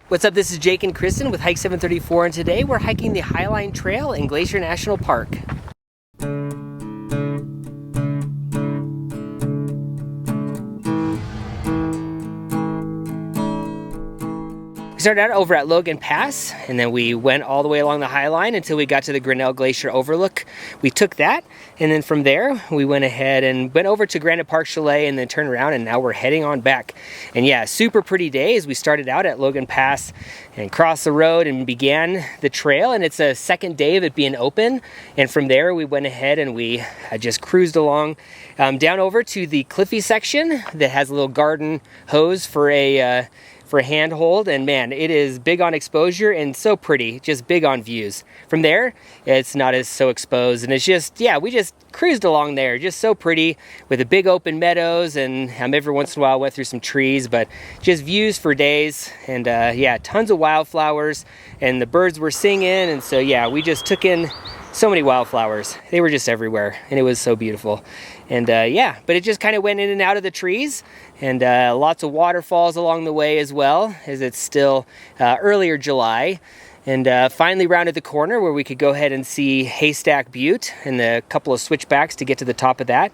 What's up, this is Jake and Kristen with Hike 734, and today we're hiking the Highline Trail in Glacier National Park. We started out over at Logan Pass, and then we went all the way along the Highline until we got to the Grinnell Glacier overlook. We took that, and then from there, we went ahead and went over to Granite Park Chalet and then turned around, and now we're heading on back. And yeah, super pretty day as we started out at Logan Pass and crossed the road and began the trail, and it's a second day of it being open. And from there, we went ahead and we just cruised along down over to the cliffy section that has a little garden hose for a handhold, and man, it is big on exposure and so pretty, just big on views. From there, it's not as so exposed, and it's just, yeah, we just cruised along there, just so pretty with the big open meadows, and every once in a while went through some trees, but just views for days. And yeah, tons of wildflowers, and the birds were singing, and so yeah, we just took in so many wildflowers. They were just everywhere, and it was so beautiful. And yeah, but it just kind of went in and out of the trees, and lots of waterfalls along the way as well, as it's still earlier July. And finally rounded the corner where we could go ahead and see Haystack Butte and a couple of switchbacks to get to the top of that.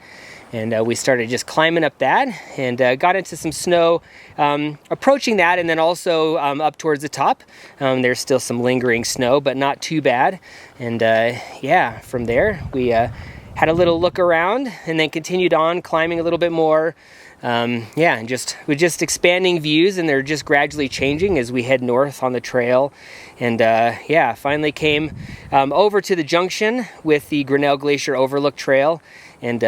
And we started just climbing up that, and got into some snow approaching that, and then also up towards the top. There's still some lingering snow, but not too bad. And yeah, from there we had a little look around, and then continued on climbing a little bit more. Yeah, and we're just expanding views, and they're just gradually changing as we head north on the trail. And yeah, finally came over to the junction with the Grinnell Glacier Overlook Trail, and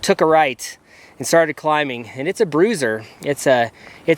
took a right and started climbing. And it's a bruiser. It's a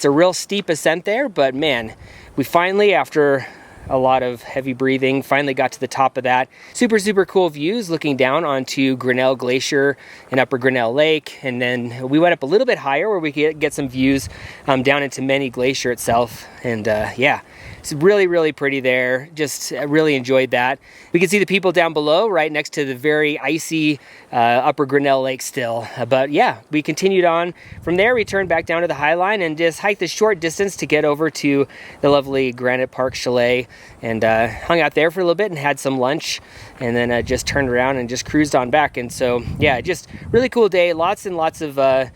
real steep ascent there, but man, we finally, after a lot of heavy breathing, finally got to the top of that. Super cool views looking down onto Grinnell Glacier and Upper Grinnell Lake. And then we went up a little bit higher where we could get some views down into Many Glacier itself. And yeah, it's really pretty there. Just really enjoyed that. We can see the people down below right next to the very icy Upper Grinnell Lake still. But yeah, we continued on. From there, we turned back down to the Highline and just hiked the short distance to get over to the lovely Granite Park Chalet, and hung out there for a little bit and had some lunch, and then just turned around and just cruised on back. And so yeah, just really cool day. Lots and lots of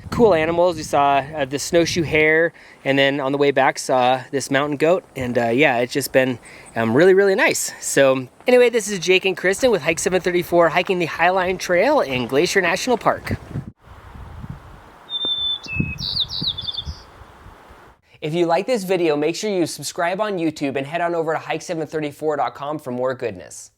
cool animals. We saw the snowshoe hare, and then on the way back saw this mountain goat. And yeah, it's just been really nice. So anyway, this is Jake and Kristen with Hike 734, hiking the Highline Trail in Glacier National Park. If you like this video, make sure you subscribe on YouTube and head on over to hike734.com for more goodness.